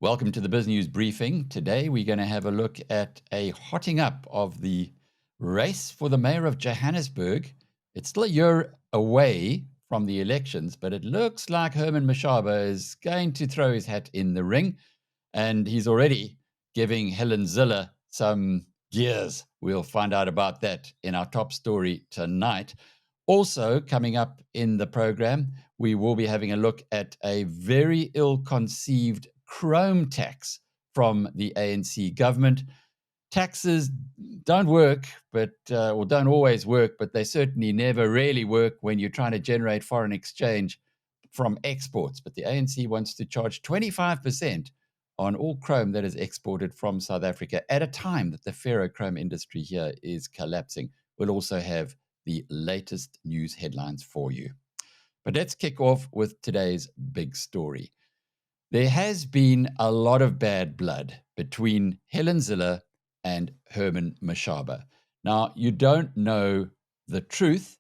Welcome to the BizNews Briefing. Today we're going to have a look at a hotting up of the race for the mayor of Johannesburg. It's still a year away from the elections, but it looks like Herman Mashaba is going to throw his hat in the ring, and he's already giving Helen Zille some gears. We'll find out about that in our top story tonight. Also, coming up in the program, we will be having a look at a very ill-conceived chrome tax from the ANC government. Taxes don't work, or don't always work, but they certainly never really work when you're trying to generate foreign exchange from exports. But the ANC wants to charge 25% on all chrome that is exported from South Africa at a time that the ferrochrome industry here is collapsing. We'll also have the latest news headlines for you. But let's kick off with today's big story. There has been a lot of bad blood between Helen Zille and Herman Mashaba. Now, you don't know the truth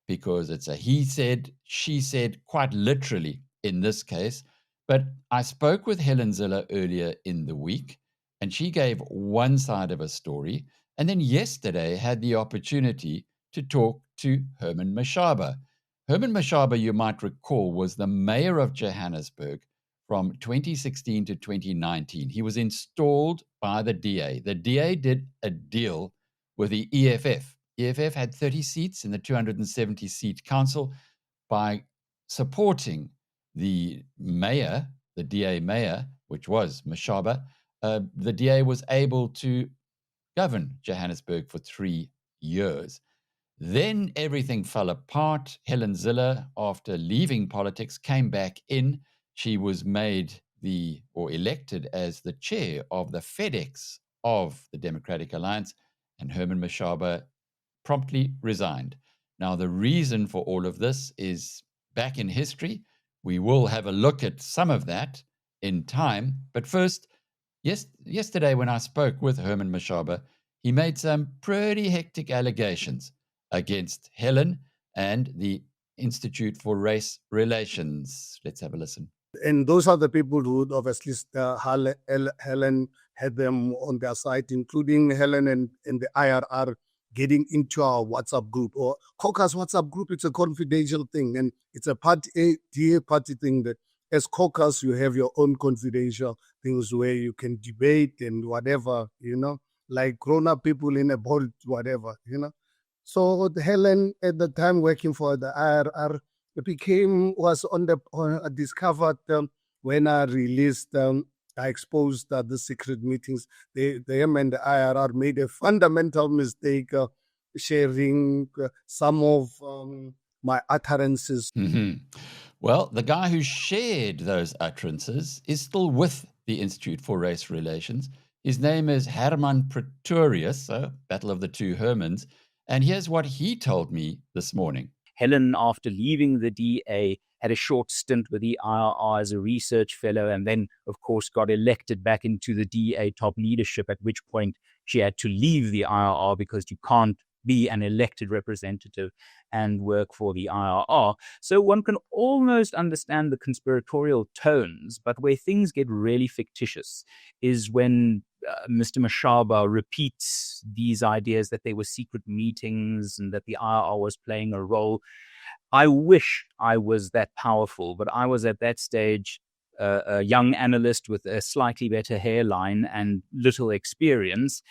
because it's a he said, she said, quite literally in this case. But I spoke with Helen Zille earlier in the week, and she gave one side of a story. And then yesterday had the opportunity to talk to Herman Mashaba. Herman Mashaba, you might recall, was the mayor of Johannesburg from 2016 to 2019. He was installed by the DA. The DA did a deal with the EFF. EFF had 30 seats in the 270-seat council. By supporting the mayor, the DA mayor, which was Mashaba, the DA was able to govern Johannesburg for 3 years. Then everything fell apart. Helen Zille, after leaving politics, came back in. She was made elected as the chair of the FedEx of the Democratic Alliance, and Herman Mashaba promptly resigned. Now, the reason for all of this is back in history. We will have a look at some of that in time. But first, yesterday when I spoke with Herman Mashaba, he made some pretty hectic allegations against Helen and the Institute for Race Relations. Let's have a listen. And those are the people who obviously Helen had them on their side, including Helen and the IRR getting into our WhatsApp group or caucus WhatsApp group. It's a confidential thing, and it's a DA party thing that as caucus you have your own confidential things where you can debate and whatever, like grown-up people in a board, whatever, So Helen, at the time working for the IRR, discovered when I released, I exposed the secret meetings. Them and the IRR made a fundamental mistake sharing some of my utterances. Mm-hmm. Well, the guy who shared those utterances is still with the Institute for Race Relations. His name is Herman Pretorius, so Battle of the Two Hermans. And here's what he told me this morning. Helen, after leaving the DA, had a short stint with the IRR as a research fellow, and then, of course, got elected back into the DA top leadership, at which point she had to leave the IRR because you can't be an elected representative and work for the IRR. So one can almost understand the conspiratorial tones, but where things get really fictitious is when Mr. Mashaba repeats these ideas that there were secret meetings and that the IRR was playing a role. I wish I was that powerful, but I was at that stage a young analyst with a slightly better hairline and little experience.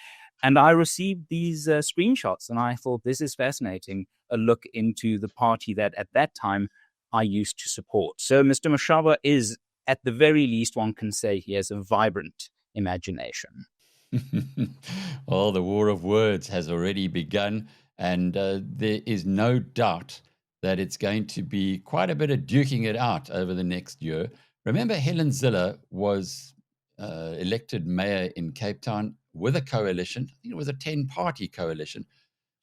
And I received these screenshots, and I thought, this is fascinating, a look into the party that at that time I used to support. So Mr. Mashaba is, at the very least, one can say he has a vibrant imagination. Well, the war of words has already begun, and there is no doubt that it's going to be quite a bit of duking it out over the next year. Remember, Helen Zille was elected mayor in Cape Town with a coalition. I think it was a 10-party coalition.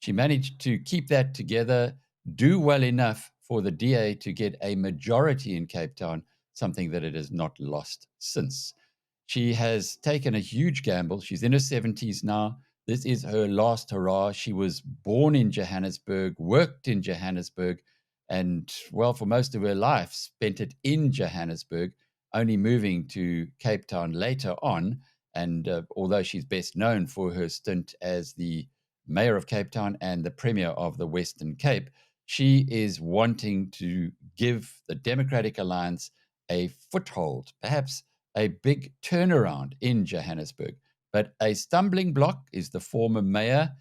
She managed to keep that together, do well enough for the DA to get a majority in Cape Town, something that it has not lost since. She has taken a huge gamble. She's in her 70s now. This is her last hurrah. She was born in Johannesburg, worked in Johannesburg, and, well, for most of her life, spent it in Johannesburg. only moving to Cape Town later on. And although she's best known for her stint as the mayor of Cape Town and the premier of the Western Cape, she is wanting to give the Democratic Alliance a foothold, perhaps a big turnaround in Johannesburg. But a stumbling block is the former mayor.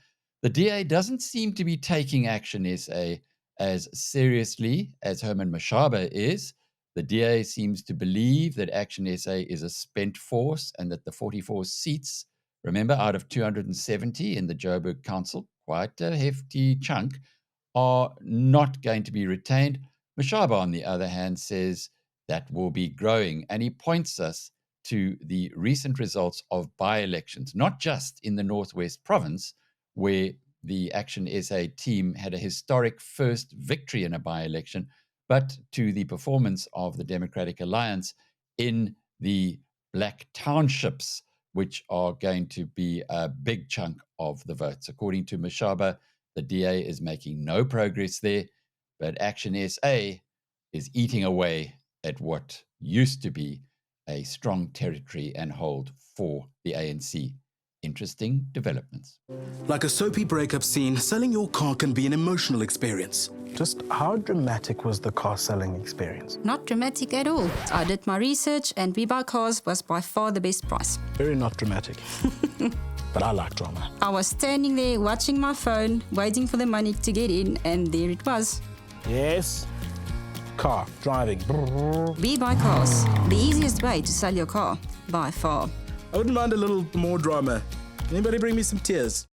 The DA doesn't seem to be taking ActionSA as seriously as Herman Mashaba is. The DA seems to believe that ActionSA is a spent force and that the 44 seats, remember, out of 270 in the Joburg Council, quite a hefty chunk, are not going to be retained. Mashaba, on the other hand, says that will be growing, and he points us to the recent results of by-elections, not just in the Northwest Province, where the ActionSA team had a historic first victory in a by-election, but to the performance of the Democratic Alliance in the black townships, which are going to be a big chunk of the votes. According to Mashaba, the DA is making no progress there, but ActionSA is eating away at what used to be a strong territory and hold for the ANC. Interesting developments. Like a soapy breakup scene, selling your car can be an emotional experience. Just how dramatic was the car selling experience? Not dramatic at all. I did my research and We Buy Cars was by far the best price. Very not dramatic. But I like drama. I was standing there watching my phone, waiting for the money to get in, and there it was. Yes. Car, driving. We Buy Cars, the easiest way to sell your car, by far. I wouldn't mind a little more drama. Anybody bring me some tears?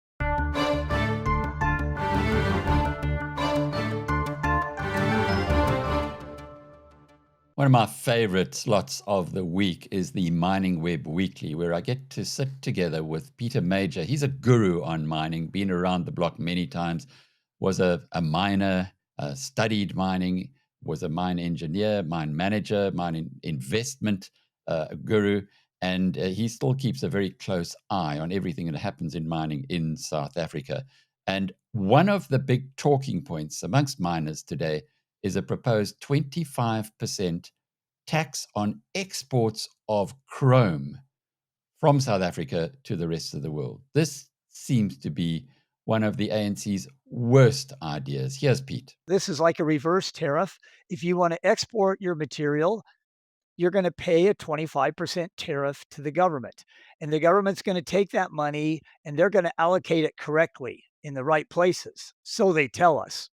One of my favorite slots of the week is the Mining Web Weekly, where I get to sit together with Peter Major. He's a guru on mining, been around the block many times, was a miner, studied mining, was a mine engineer, mine manager, mine investment guru, and he still keeps a very close eye on everything that happens in mining in South Africa. And one of the big talking points amongst miners today is a proposed 25% tax on exports of chrome from South Africa to the rest of the world. This seems to be one of the ANC's worst ideas. Here's Pete. This is like a reverse tariff. If you want to export your material, you're going to pay a 25% tariff to the government. And the government's going to take that money and they're going to allocate it correctly in the right places. So they tell us.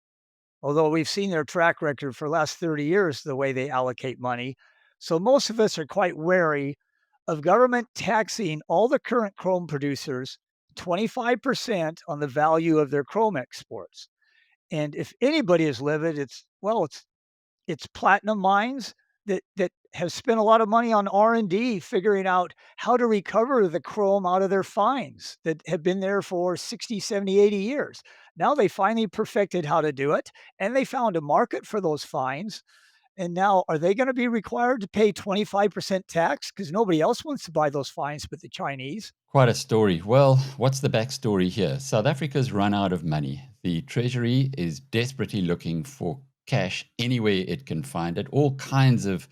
Although we've seen their track record for the last 30 years, the way they allocate money. So most of us are quite wary of government taxing all the current chrome producers 25% on the value of their chrome exports. And if anybody is livid, it's platinum mines that have spent a lot of money on R&D figuring out how to recover the chrome out of their fines that have been there for 60, 70, 80 years. Now they finally perfected how to do it, and they found a market for those fines. And now, are they going to be required to pay 25% tax? Because nobody else wants to buy those fines but the Chinese. Quite a story. Well, what's the backstory here? South Africa's run out of money. The Treasury is desperately looking for cash anywhere it can find it. All kinds of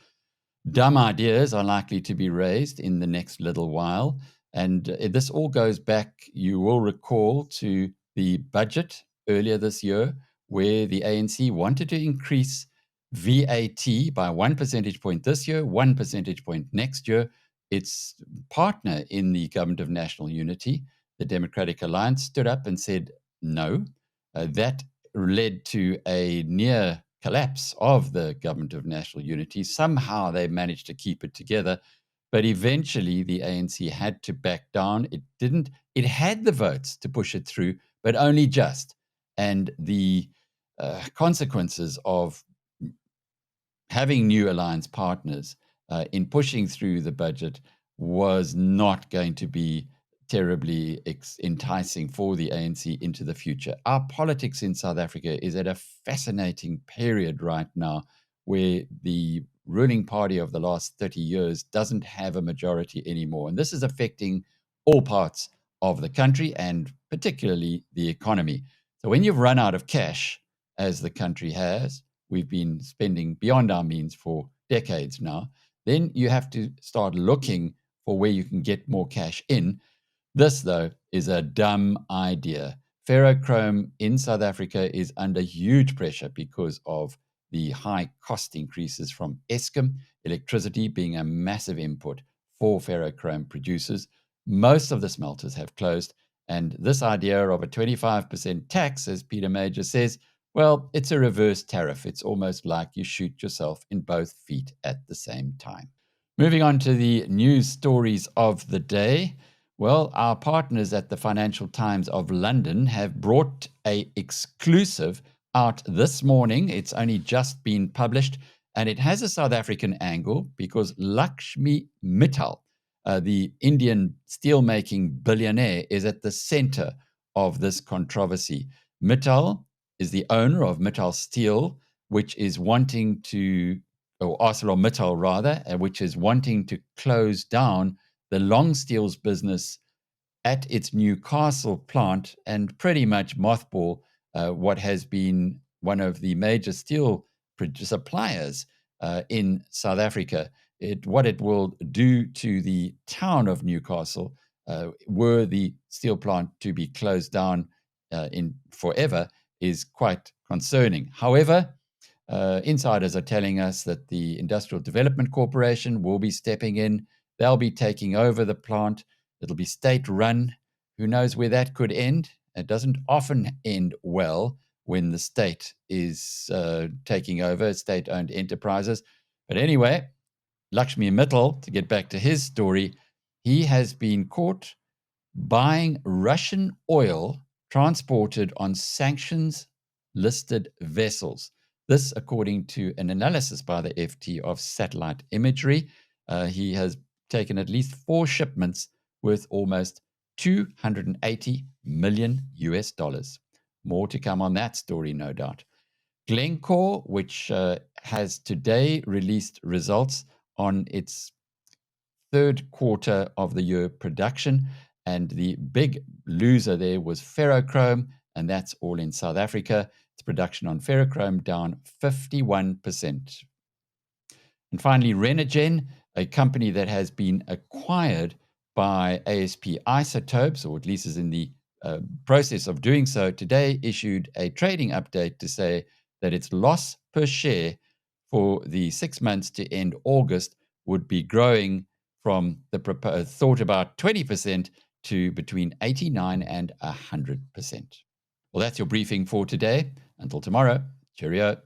dumb ideas are likely to be raised in the next little while. And this all goes back, you will recall, to the budget earlier this year, where the ANC wanted to increase VAT by 1 percentage point this year, 1 percentage point next year. Its partner in the Government of National Unity, the Democratic Alliance, stood up and said no. That led to a near collapse of the Government of National Unity. Somehow they managed to keep it together, but eventually the ANC had to back down. It had the votes to push it through, but only just. And the consequences of having new alliance partners in pushing through the budget was not going to be terribly enticing for the ANC into the future. Our politics in South Africa is at a fascinating period right now where the ruling party of the last 30 years doesn't have a majority anymore. And this is affecting all parts of the country and particularly the economy. So when you've run out of cash, as the country has, we've been spending beyond our means for decades now, then you have to start looking for where you can get more cash in. This, though, is a dumb idea. Ferrochrome in South Africa is under huge pressure because of the high cost increases from Eskom, electricity being a massive input for ferrochrome producers. Most of the smelters have closed, and this idea of a 25% tax, as Peter Major says, well, it's a reverse tariff. It's almost like you shoot yourself in both feet at the same time. Moving on to the news stories of the day. Well, our partners at the Financial Times of London have brought an exclusive out this morning. It's only just been published, and it has a South African angle because Lakshmi Mittal, the Indian steelmaking billionaire, is at the center of this controversy. Mittal is the owner of Mittal Steel, which is wanting to, or ArcelorMittal rather, which is wanting to close down the long steels business at its Newcastle plant and pretty much mothball what has been one of the major steel suppliers in South Africa. What it will do to the town of Newcastle were the steel plant to be closed down in forever is quite concerning. However, insiders are telling us that the Industrial Development Corporation will be stepping in. They'll be taking over the plant. It'll be state-run. Who knows where that could end? It doesn't often end well when the state is taking over state-owned enterprises. But anyway, Lakshmi Mittal, to get back to his story, he has been caught buying Russian oil transported on sanctions-listed vessels. This, according to an analysis by the FT of satellite imagery. He has taken at least 4 shipments worth almost $280 million. More to come on that story, no doubt. Glencore, which has today released results on its third quarter of the year production, and the big loser there was ferrochrome, and that's all in South Africa. Its production on ferrochrome down 51%. And finally, Renergen, a company that has been acquired by ASP Isotopes, or at least is in the process of doing so, today issued a trading update to say that its loss per share for the 6 months to end August would be growing from the thought about 20% to between 89 and 100%. Well, that's your briefing for today. Until tomorrow, cheerio.